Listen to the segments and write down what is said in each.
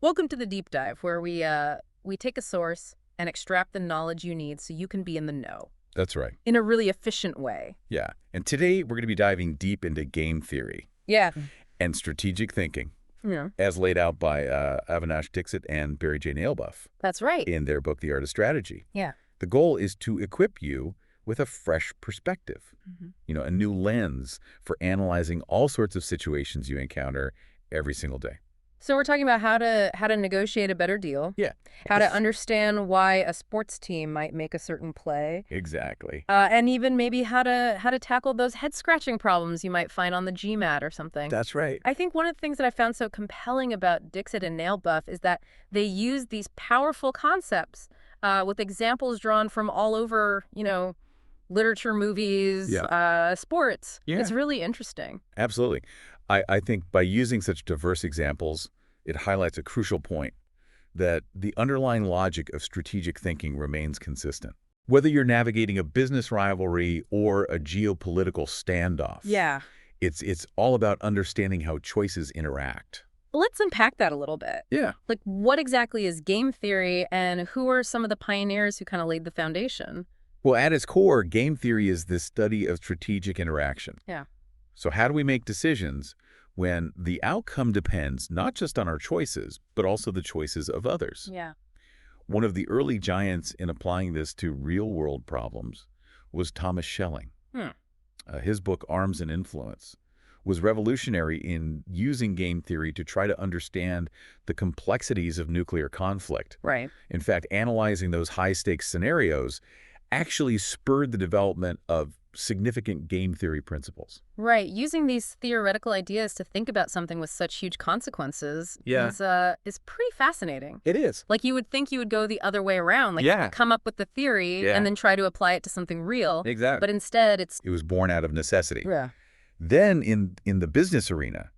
Welcome to the deep dive, where we take a source and extract the knowledge you need so you can be in the know That's right. in a really efficient way. Yeah. And today we're going to be diving deep into game theory Yeah. and strategic thinking, Yeah. as laid out by Avinash, Dixit and Barry J. Nalebuff That's right. in their book, The Art of Strategy. Yeah. The goal is to equip you with a fresh perspective, a new lens for analyzing all sorts of situations you encounter every single day. So we're talking about how to negotiate a better deal, Yeah. how to understand why a sports team might make a certain play, Exactly. and even maybe how to tackle those head scratching problems you might find on the GMAT or something. That's right. I think one of the things that I found so compelling about Dixit and Nalebuff is that they use these powerful concepts with examples drawn from all over, literature, movies, sports. Yeah. It's really interesting. Absolutely. I think by using such diverse examples, it highlights a crucial point that the underlying logic of strategic thinking remains consistent. Whether you're navigating a business rivalry or a geopolitical standoff, Yeah. it's all about understanding how choices interact. Let's unpack that a little bit. Yeah. Like, what exactly is game theory, and who are some of the pioneers who kind of laid the foundation? Well, at its core, game theory is the study of strategic interaction. Yeah. So how do we make decisions when the outcome depends not just on our choices, but also the choices of others? Yeah. One of the early giants in applying this to real-world problems was Thomas Schelling. His book, Arms and Influence, was revolutionary in using game theory to try to understand the complexities of nuclear conflict. Right. In fact, analyzing those high-stakes scenarios actually spurred the development of significant game theory principles. Right. Using these theoretical ideas to think about something with such huge consequences is pretty fascinating. It is. Like, you would think you would go the other way around, like come up with the theory and then try to apply it to something real. Exactly. But instead, It was born out of necessity. Yeah. Then in the business arena,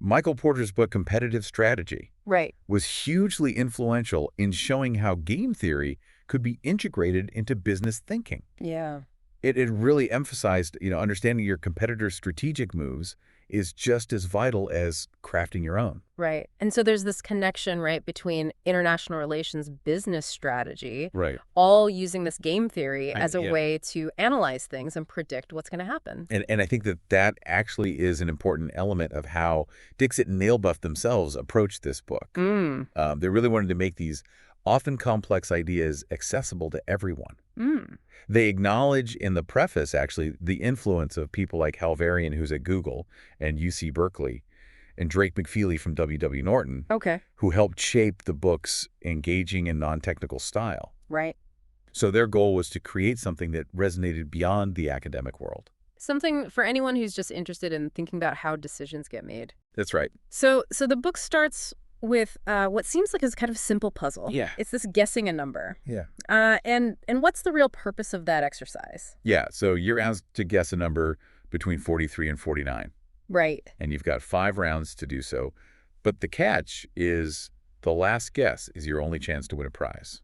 Michael Porter's book, Competitive Strategy, Right. was hugely influential in showing how game theory could be integrated into business thinking. Yeah. It really emphasized, understanding your competitor's strategic moves is just as vital as crafting your own. Right. And so there's this connection, right, between international relations business strategy, Right. all using this game theory as a yeah. way to analyze things and predict what's going to happen. And I think that actually is an important element of how Dixit and Nalebuff themselves approached this book. They really wanted to make these often complex ideas accessible to everyone. They acknowledge in the preface, actually, the influence of people like Hal Varian, who's at Google, and UC Berkeley, and Drake McFeely from W.W. Norton, Okay. who helped shape the book's engaging and non-technical style. Right. So their goal was to create something that resonated beyond the academic world. Something for anyone who's just interested in thinking about how decisions get made. That's right. So the book starts with what seems like a kind of simple puzzle. Yeah. It's this guessing a number. Yeah. And what's the real purpose of that exercise? Yeah, so you're asked to guess a number between 43 and 49, Right. and you've got 5 rounds to do so. But the catch is the last guess is your only chance to win a prize.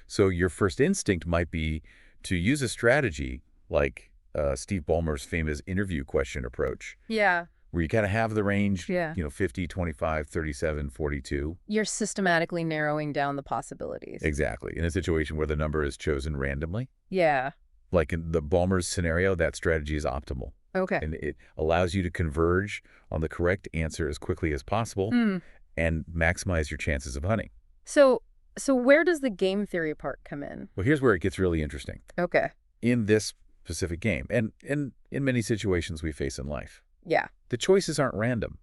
So your first instinct might be to use a strategy like Steve Ballmer's famous interview question approach, Yeah. where you kind of have the range, Yeah. 50, 25, 37, 42. You're systematically narrowing down the possibilities. Exactly. In a situation where the number is chosen randomly. Yeah. Like in the Ballmer's scenario, that strategy is optimal. Okay. And it allows you to converge on the correct answer as quickly as possible and maximize your chances of hunting. So where does the game theory part come in? Well, here's where it gets really interesting. Okay. In this specific game, and in many situations we face in life, Yeah. the choices aren't random.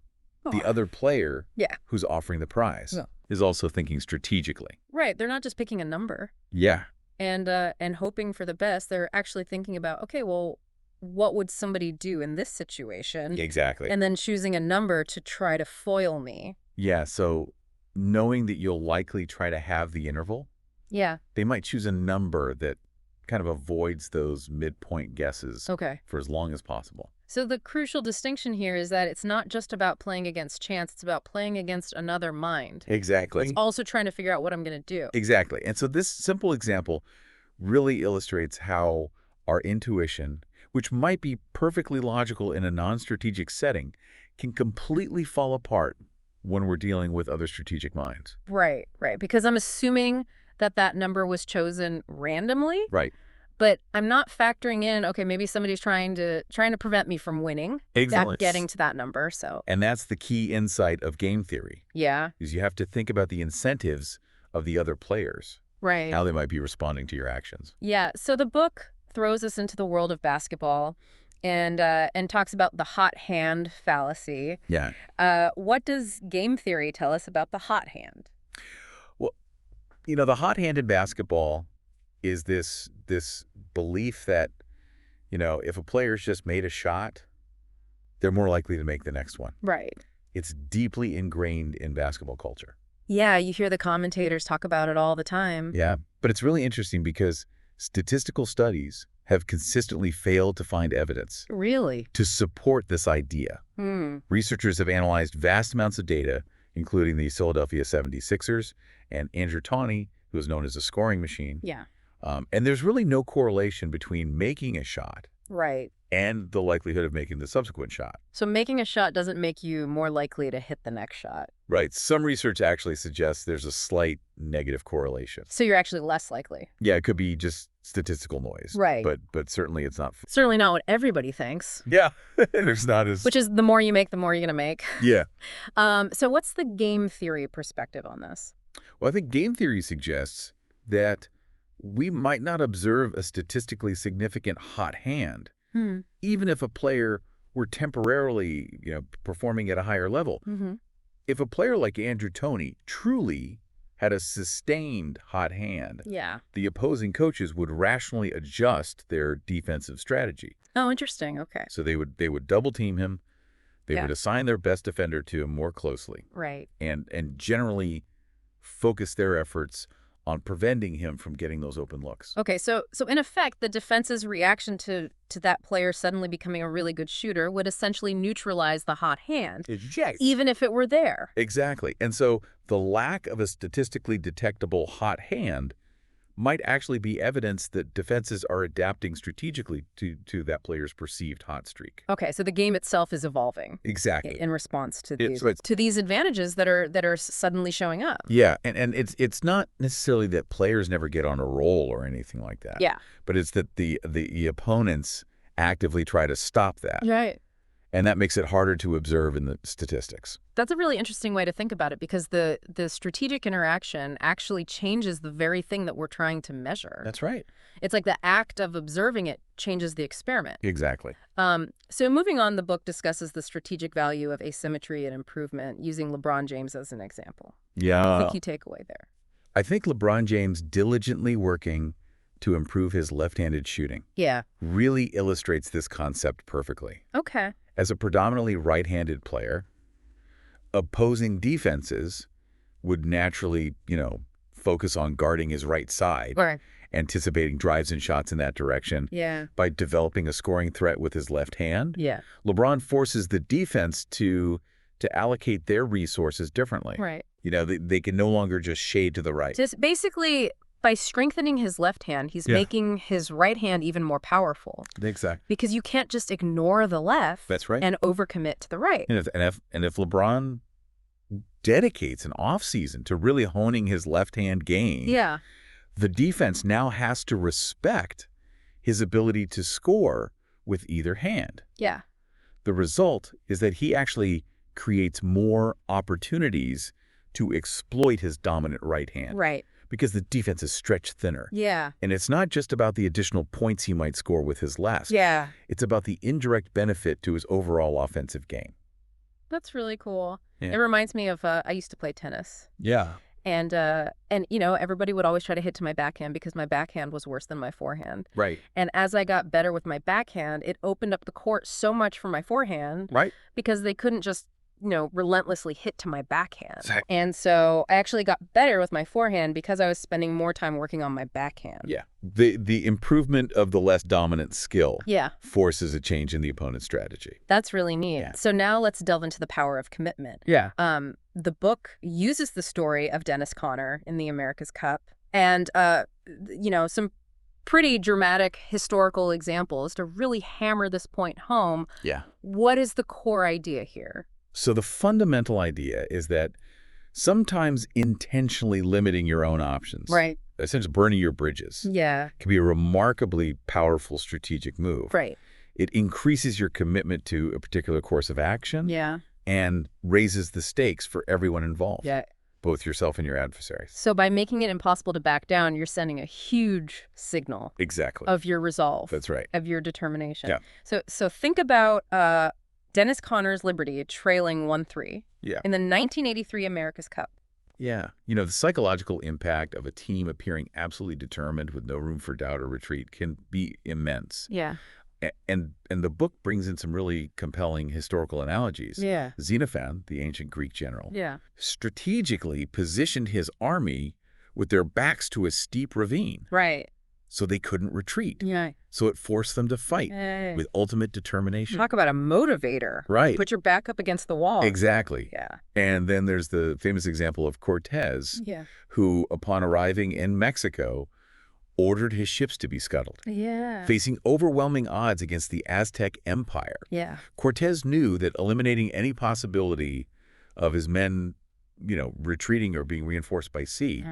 The other player who's offering the prize is also thinking strategically. Right. They're not just picking a number Yeah. and hoping for the best. They're actually thinking about, okay, well, what would somebody do in this situation? Exactly. And then choosing a number to try to foil me. Yeah, so knowing that you'll likely try to have the interval, Yeah. they might choose a number that kind of avoids those midpoint guesses Okay. for as long as possible. So the crucial distinction here is that it's not just about playing against chance. It's about playing against another mind. Exactly. It's also trying to figure out what I'm going to do. Exactly. And so this simple example really illustrates how our intuition, which might be perfectly logical in a non-strategic setting, can completely fall apart when we're dealing with other strategic minds. Right, right. Because I'm assuming that that number was chosen randomly. Right. But I'm not factoring in, okay, maybe somebody's trying to prevent me from winning. Excellent. Getting to that number, so. And that's the key insight of game theory. Yeah. Is you have to think about the incentives of the other players. Right. How they might be responding to your actions. Yeah. So the book throws us into the world of basketball and talks about the hot hand fallacy. Yeah. What does game theory tell us about the hot hand? Well, the hot hand in basketball is this belief that, if a player's just made a shot, they're more likely to make the next one. Right. It's deeply ingrained in basketball culture. Yeah, you hear the commentators talk about it all the time. Yeah, but it's really interesting because statistical studies have consistently failed to find evidence. Really? To support this idea. Researchers have analyzed vast amounts of data, including the Philadelphia 76ers and Andrew Tawney, who is known as a scoring machine. Yeah. And there's really no correlation between making a shot right. and the likelihood of making the subsequent shot. So making a shot doesn't make you more likely to hit the next shot. Right. Some research actually suggests there's a slight negative correlation. So you're actually less likely. Yeah, it could be just statistical noise. Right. But certainly it's not. Certainly not what everybody thinks. Yeah. There's not as... Which is the more you make, the more you're going to make. Yeah. So what's the game theory perspective on this? Well, I think game theory suggests that we might not observe a statistically significant hot hand, even if a player were temporarily, performing at a higher level. If a player like Andrew Tawney truly had a sustained hot hand, the opposing coaches would rationally adjust their defensive strategy. Oh, interesting. Okay. So they would double team him. They would assign their best defender to him more closely. Right. And generally focus their efforts on preventing him from getting those open looks. Okay, so in effect, the defense's reaction to that player suddenly becoming a really good shooter would essentially neutralize the hot hand, even if it were there. Exactly. And so the lack of a statistically detectable hot hand might actually be evidence that defenses are adapting strategically to that player's perceived hot streak. Okay, so the game itself is evolving. Exactly. In response to these advantages that are suddenly showing up. Yeah, and it's not necessarily that players never get on a roll or anything like that. Yeah. But it's that the opponents actively try to stop that. Right. And that makes it harder to observe in the statistics. That's a really interesting way to think about it because the strategic interaction actually changes the very thing that we're trying to measure. That's right. It's like the act of observing it changes the experiment. Exactly. So moving on, the book discusses the strategic value of asymmetry and improvement using LeBron James as an example. Yeah. What's the key takeaway there? I think LeBron James diligently working to improve his left-handed shooting really illustrates this concept perfectly. Okay. As a predominantly right-handed player, opposing defenses would naturally, focus on guarding his right side, anticipating drives and shots in that direction by developing a scoring threat with his left hand. Yeah. LeBron forces the defense to allocate their resources differently. Right. They can no longer just shade to the right. Just basically, by strengthening his left hand, he's making his right hand even more powerful. Exactly. Because you can't just ignore the left. That's right. And overcommit to the right. And if LeBron dedicates an offseason to really honing his left-hand game, the defense now has to respect his ability to score with either hand. Yeah. The result is that he actually creates more opportunities to exploit his dominant right hand. Right. Because the defense is stretched thinner. Yeah. And it's not just about the additional points he might score with his left. Yeah. It's about the indirect benefit to his overall offensive game. That's really cool. Yeah. It reminds me of, I used to play tennis. Yeah. And everybody would always try to hit to my backhand because my backhand was worse than my forehand. Right. And as I got better with my backhand, it opened up the court so much for my forehand. Right. Because they couldn't just relentlessly hit to my backhand. Exactly. And so I actually got better with my forehand because I was spending more time working on my backhand. Yeah. The improvement of the less dominant skill forces a change in the opponent's strategy. That's really neat. Yeah. So now let's delve into the power of commitment. Yeah. The book uses the story of Dennis Conner in the America's Cup and, some pretty dramatic historical examples to really hammer this point home. Yeah. What is the core idea here? So the fundamental idea is that sometimes intentionally limiting your own options, Right. essentially burning your bridges, Yeah. can be a remarkably powerful strategic move. Right. It increases your commitment to a particular course of action Yeah. and raises the stakes for everyone involved, Yeah. both yourself and your adversaries. So by making it impossible to back down, you're sending a huge signal Exactly. of your resolve. That's right. Of your determination. Yeah. So think about Dennis Conner's Liberty trailing 1-3 Yeah. in the 1983 America's Cup. Yeah. The psychological impact of a team appearing absolutely determined with no room for doubt or retreat can be immense. Yeah. And the book brings in some really compelling historical analogies. Yeah. Xenophon, the ancient Greek general, Yeah. strategically positioned his army with their backs to a steep ravine Right. so they couldn't retreat. Yeah. So it forced them to fight Hey. with ultimate determination. Talk about a motivator. Right. Put your back up against the wall. Exactly. Yeah. And then there's the famous example of Cortez, Yeah. who, upon arriving in Mexico, ordered his ships to be scuttled. Yeah. Facing overwhelming odds against the Aztec Empire, Yeah. Cortez knew that eliminating any possibility of his men, retreating or being reinforced by sea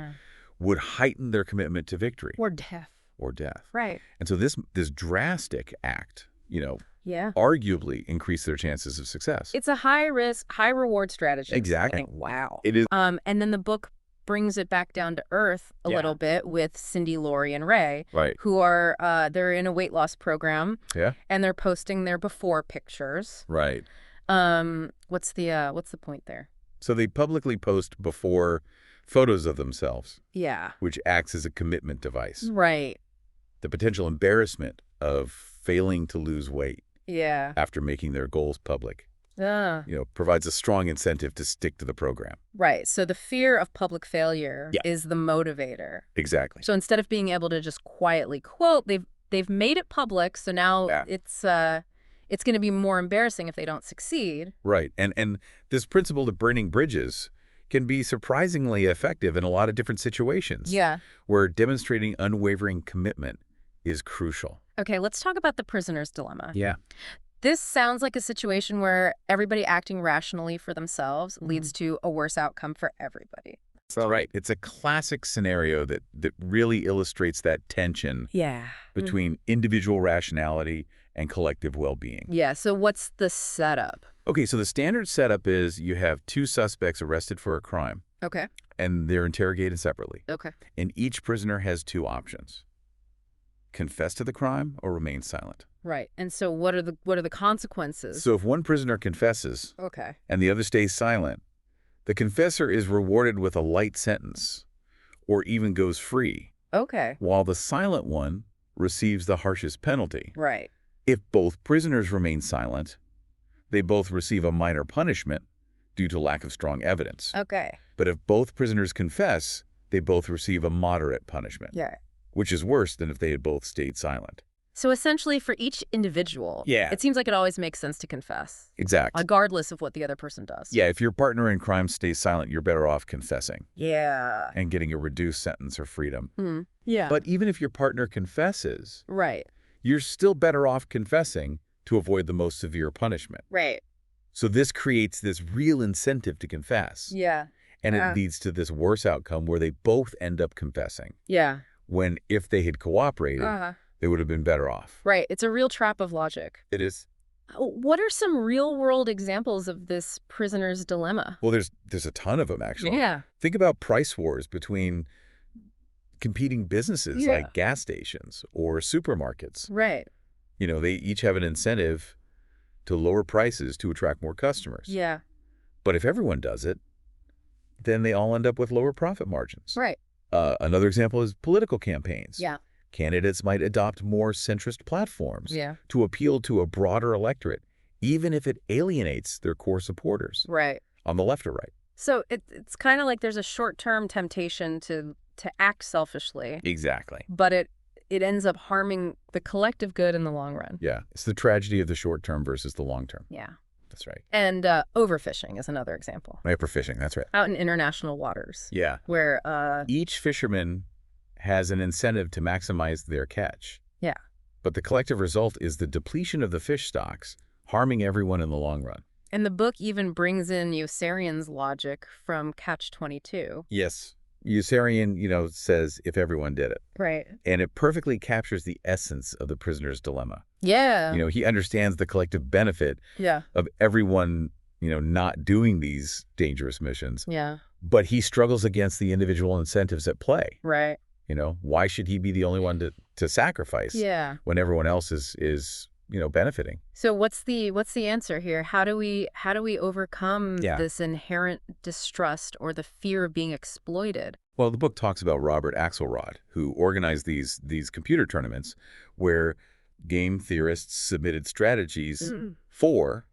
would heighten their commitment to victory. Or death. Or death. Right. And so this drastic act, Yeah. arguably increased their chances of success. It's a high risk, high reward strategy. Exactly. Wow. It is. And then the book brings it back down to earth a Yeah. little bit with Cindy, Lori, and Ray, Right. who are they're in a weight loss program. Yeah. And they're posting their before pictures. Right. What's the point there? So they publicly post before photos of themselves, Yeah. which acts as a commitment device. Right. The potential embarrassment of failing to lose weight Yeah. after making their goals public, provides a strong incentive to stick to the program. Right. So the fear of public failure Yeah. is the motivator. Exactly. So instead of being able to just quietly quote, they've made it public. So now Yeah. it's going to be more embarrassing if they don't succeed. Right. And this principle of burning bridges can be surprisingly effective in a lot of different situations. Yeah. Where demonstrating unwavering commitment is crucial. Okay, let's talk about the prisoner's dilemma. Yeah. This sounds like a situation where everybody acting rationally for themselves leads to a worse outcome for everybody. So right. It's a classic scenario that really illustrates that tension Yeah. between individual rationality and collective well-being. Yeah, so what's the setup? Okay, so the standard setup is you have two suspects arrested for a crime, Okay. and they're interrogated separately. Okay. And each prisoner has two options: confess to the crime or remain silent. Right. And so what are the consequences? So if one prisoner confesses Okay. and the other stays silent, the confessor is rewarded with a light sentence or even goes free, Okay. while the silent one receives the harshest penalty. Right. If both prisoners remain silent, they both receive a minor punishment due to lack of strong evidence. Okay. But if both prisoners confess, they both receive a moderate punishment, Yeah. which is worse than if they had both stayed silent. So essentially for each individual, Yeah. it seems like it always makes sense to confess, Exactly. regardless of what the other person does. Yeah, if your partner in crime stays silent, you're better off confessing Yeah. and getting a reduced sentence or freedom. Yeah. But even if your partner confesses, Right. you're still better off confessing to avoid the most severe punishment. Right. So this creates this real incentive to confess. Yeah. And it leads to this worse outcome where they both end up confessing, Yeah. when if they had cooperated, they would have been better off. Right. It's a real trap of logic. It is. What are some real-world examples of this prisoner's dilemma? Well, there's a ton of them, actually. Yeah. Think about price wars between competing businesses Yeah. like gas stations or supermarkets. Right. They each have an incentive to lower prices to attract more customers. Yeah. But if everyone does it, then they all end up with lower profit margins. Right. Another example is political campaigns. Yeah. Candidates might adopt more centrist platforms Yeah. to appeal to a broader electorate, even if it alienates their core supporters Right. on the left or right. So it's kind of like there's a short-term temptation to act selfishly, Exactly. but it ends up harming the collective good in the long run. Yeah. It's the tragedy of the short term versus the long term. Yeah. That's right. And overfishing is another example. Hyperfishing. That's right. Out in international waters. Yeah. Where Each fisherman has an incentive to maximize their catch. Yeah. But the collective result is the depletion of the fish stocks, harming everyone in the long run. And the book even brings in Yossarian's logic from Catch-22. Yes. Yossarian, says if everyone did it. Right. And it perfectly captures the essence of the prisoner's dilemma. Yeah. He understands the collective benefit Yeah. of everyone, not doing these dangerous missions. Yeah. But he struggles against the individual incentives at play. Right. Why should he be the only one to sacrifice when everyone else is benefiting? So what's the answer here? How do we overcome this inherent distrust or the fear of being exploited? Well, the book talks about Robert Axelrod, who organized these computer tournaments where game theorists submitted strategies for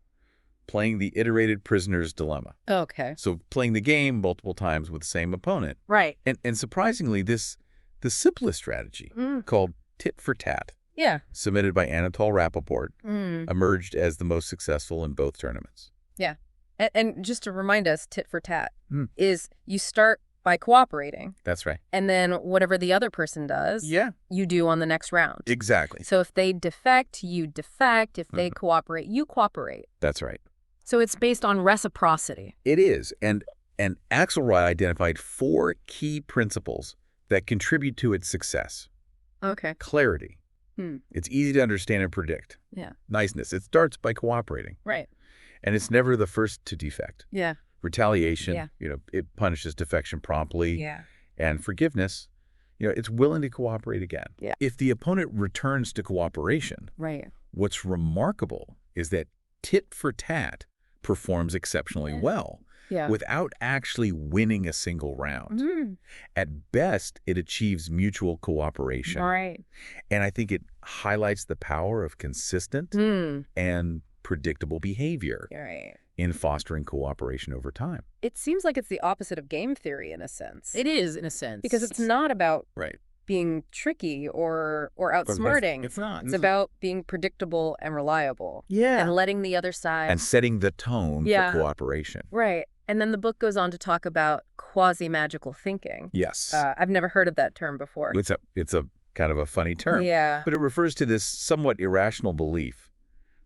playing the iterated prisoner's dilemma. Okay. So playing the game multiple times with the same opponent. Right. And surprisingly, the simplest strategy, called tit for tat, submitted by Anatol Rappaport, emerged as the most successful in both tournaments. Yeah. And just to remind us, tit for tat is you start by cooperating. That's right. And then whatever the other person does, you do on the next round. Exactly. So if they defect, you defect. If they cooperate, you cooperate. That's right. So it's based on reciprocity. It is. And Axelrod identified 4 key principles that contribute to its success. Okay. Clarity. It's easy to understand and predict. Yeah. Niceness. It starts by cooperating. Right. And it's never the first to defect. Yeah. Retaliation, it punishes defection promptly. Yeah. And forgiveness, it's willing to cooperate again. Yeah. If the opponent returns to cooperation, Right. what's remarkable is that tit for tat performs exceptionally well without actually winning a single round. At best, it achieves mutual cooperation. Right. And I think it highlights the power of consistent and predictable behavior in fostering cooperation over time. It seems like it's the opposite of game theory in a sense. It is, in a sense. Because it's not about Right. being tricky or outsmarting. It's not. It's about being predictable and reliable. Yeah. And letting the other side. And setting the tone for cooperation. Right. And then the book goes on to talk about quasi-magical thinking. Yes. I've never heard of that term before. It's a kind of a funny term. Yeah. But it refers to this somewhat irrational belief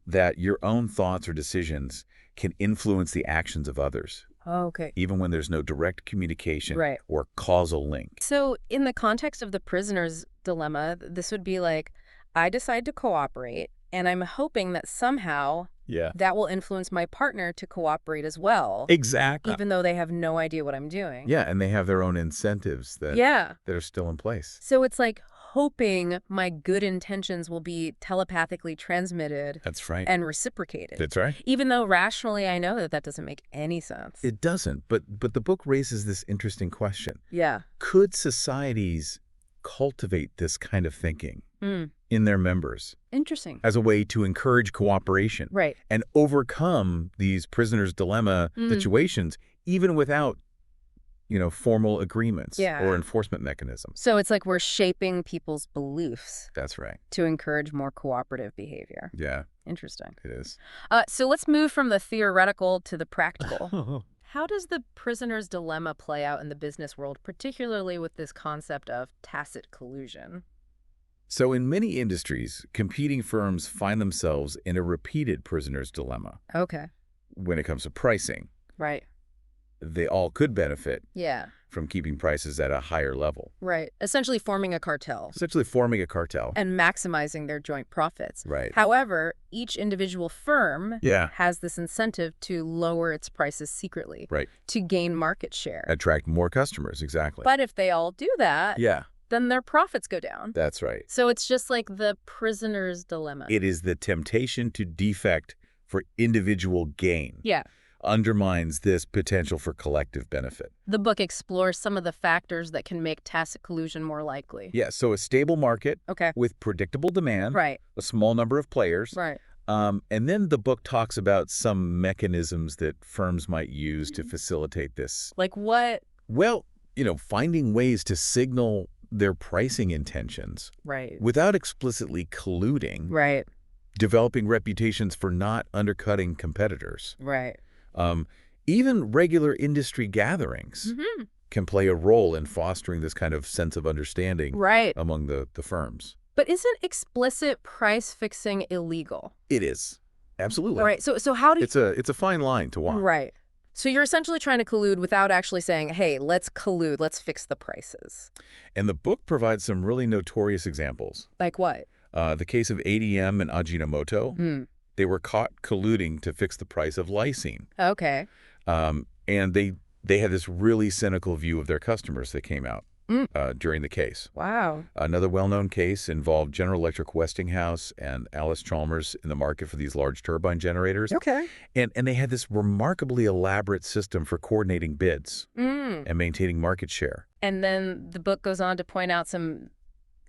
that your own thoughts or decisions can influence the actions of others, Okay. even when there's no direct communication Right. or causal link. So in the context of the prisoner's dilemma, this would be like, I decide to cooperate, and I'm hoping that somehow that will influence my partner to cooperate as well. Exactly. Even though they have no idea what I'm doing. Yeah, and they have their own incentives that are still in place. So it's like hoping my good intentions will be telepathically transmitted That's right. and reciprocated. That's right. Even though rationally I know that doesn't make any sense. It doesn't, but the book raises this interesting question. Yeah. Could societies cultivate this kind of thinking in their members Interesting. as a way to encourage cooperation Right. and overcome these prisoner's dilemma situations, even without, formal agreements or enforcement mechanisms? So it's like we're shaping people's beliefs That's right. to encourage more cooperative behavior. Yeah, Interesting. it is. So let's move from the theoretical to the practical. How does the prisoner's dilemma play out in the business world, particularly with this concept of tacit collusion? So in many industries, competing firms find themselves in a repeated prisoner's dilemma. Okay. When it comes to pricing, Right. they all could benefit Yeah. from keeping prices at a higher level, Right. Essentially forming a cartel essentially forming a cartel. and maximizing their joint profits. Right. However, each individual firm Yeah. has this incentive to lower its prices secretly Right. to gain market share. Attract more customers, exactly. But if they all do that, Yeah, then their profits go down. that's right. So it's just like the prisoner's dilemma. It is the temptation to defect for individual gain. Yeah. Undermines this potential for collective benefit. The book explores some of the factors that can make tacit collusion more likely. Yeah, so a stable market Okay. with predictable demand, Right. a small number of players. Right. And then the book talks about some mechanisms that firms might use to facilitate this. Like what? Well, finding ways to signal their pricing intentions Right. without explicitly colluding, Right. developing reputations for not undercutting competitors. Right. Even regular industry gatherings can play a role in fostering this kind of sense of understanding Right. among the firms. But isn't explicit price fixing illegal? It is. Absolutely. All right. So how do you... It's a fine line to walk. Right. So you're essentially trying to collude without actually saying, hey, let's collude, let's fix the prices. And the book provides some really notorious examples. Like what? The case of ADM and Ajinomoto, they were caught colluding to fix the price of lysine. Okay. And they had this really cynical view of their customers that came out during the case. Wow. Another well-known case involved General Electric Westinghouse and Alice Chalmers in the market for these large turbine generators. Okay. And they had this remarkably elaborate system for coordinating bids and maintaining market share. And then the book goes on to point out some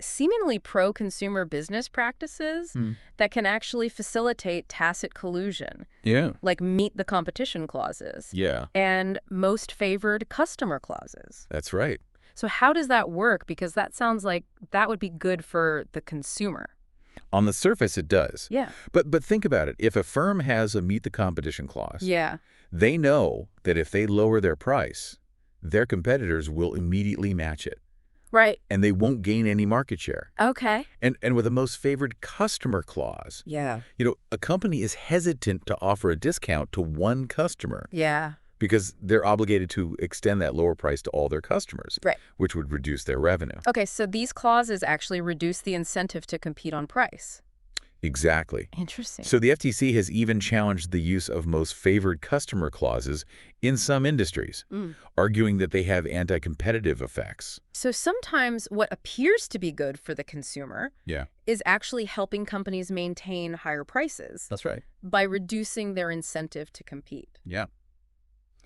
seemingly pro-consumer business practices that can actually facilitate tacit collusion. Yeah. Like meet the competition clauses. Yeah. And most favored customer clauses. That's right. So how does that work? Because that sounds like that would be good for the consumer. On the surface, it does. Yeah. But think about it. If a firm has a meet the competition clause, Yeah. they know that if they lower their price, their competitors will immediately match it. Right. And they won't gain any market share. Okay. And with a most favored customer clause, Yeah. A company is hesitant to offer a discount to one customer. Yeah. Because they're obligated to extend that lower price to all their customers, Right. which would reduce their revenue. Okay, so these clauses actually reduce the incentive to compete on price. Exactly. Interesting. So the FTC has even challenged the use of most favored customer clauses in some industries, arguing that they have anti-competitive effects. So sometimes what appears to be good for the consumer is actually helping companies maintain higher prices. That's right. By reducing their incentive to compete. Yeah.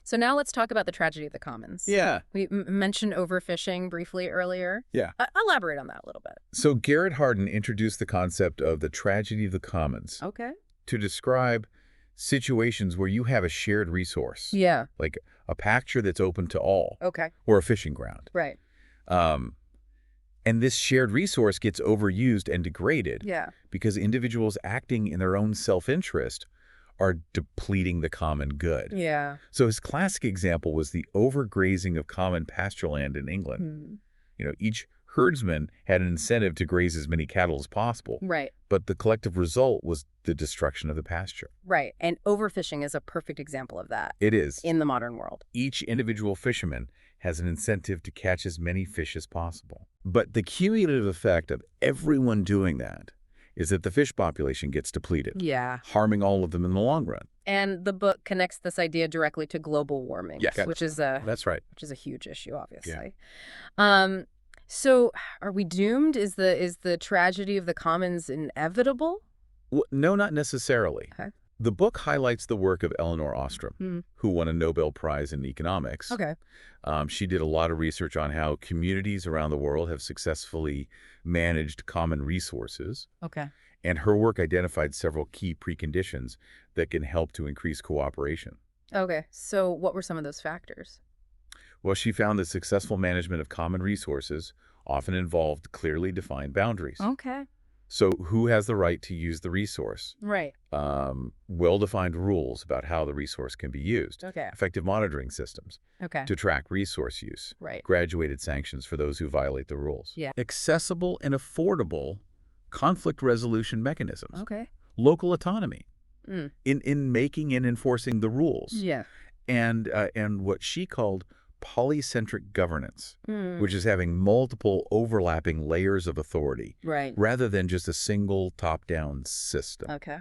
So now let's talk about the tragedy of the commons. Yeah. We mentioned overfishing briefly earlier. Yeah. Elaborate on that a little bit. So Garrett Hardin introduced the concept of the tragedy of the commons to describe situations where you have a shared resource. Yeah. Like a pasture that's open to all. Okay. Or a fishing ground. Right. And this shared resource gets overused and degraded because individuals acting in their own self-interest are depleting the common good. Yeah. So his classic example was the overgrazing of common pasture land in England. Each herdsman had an incentive to graze as many cattle as possible. Right. But the collective result was the destruction of the pasture. Right. And overfishing is a perfect example of that. It is. In the modern world. Each individual fisherman has an incentive to catch as many fish as possible. But the cumulative effect of everyone doing that is that the fish population gets depleted. Yeah. Harming all of them in the long run. And the book connects this idea directly to global warming. Yes. Which is a That's right. Which is a huge issue, obviously. Yeah. So are we doomed? Is the tragedy of the commons inevitable? Well, no, not necessarily. Okay. The book highlights the work of Elinor Ostrom, who won a Nobel Prize in economics. Okay. She did a lot of research on how communities around the world have successfully managed common resources. Okay. And her work identified several key preconditions that can help to increase cooperation. Okay. So what were some of those factors? Well, she found that successful management of common resources often involved clearly defined boundaries. Okay. So who has the right to use the resource? Right. Well-defined rules about how the resource can be used. Okay. Effective monitoring systems to track resource use. Right. Graduated sanctions for those who violate the rules. Yeah. Accessible and affordable conflict resolution mechanisms. Okay. Local autonomy in making and enforcing the rules. Yeah. And what she called polycentric governance, which is having multiple overlapping layers of authority, rather than just a single top-down system. Okay.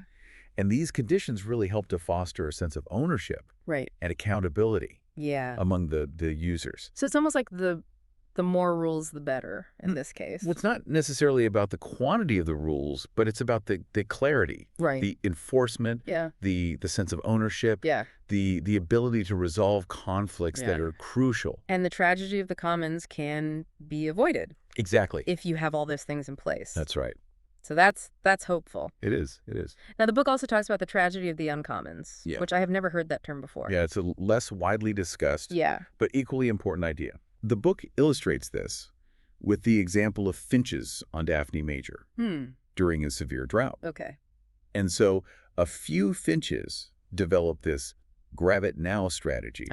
And these conditions really help to foster a sense of ownership and accountability among the users. So it's almost like the more rules, the better in this case. Well, it's not necessarily about the quantity of the rules, but it's about the clarity, the enforcement, the sense of ownership, the ability to resolve conflicts that are crucial. And the tragedy of the commons can be avoided. Exactly. If you have all those things in place. That's right. So that's hopeful. It is. It is. Now, the book also talks about the tragedy of the uncommons, which I have never heard that term before. Yeah, it's a less widely discussed, but equally important idea. The book illustrates this with the example of finches on Daphne Major during a severe drought. Okay. And so a few finches developed this grab it now strategy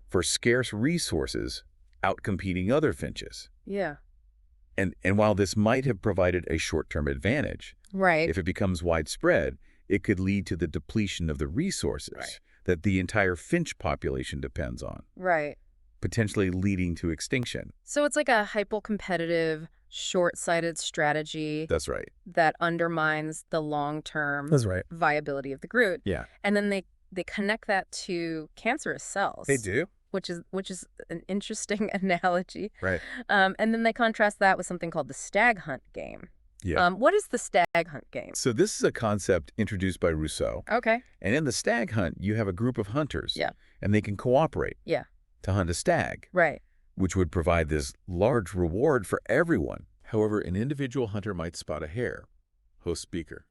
for scarce resources outcompeting other finches. Yeah. And while this might have provided a short-term advantage, if it becomes widespread, it could lead to the depletion of the resources that the entire finch population depends on. Right. Potentially leading to extinction. So it's like a hyper-competitive, short-sighted strategy. That's right. That undermines the long-term viability of the group. Yeah. And then they connect that to cancerous cells. They do. Which is an interesting analogy. Right. And then they contrast that with something called the stag hunt game. Yeah. What is the stag hunt game? So this is a concept introduced by Rousseau. Okay. And in the stag hunt, you have a group of hunters. Yeah. And they can cooperate. Yeah. To hunt a stag. Right. Which would provide this large reward for everyone. However, an individual hunter might spot a hare. Host speaker.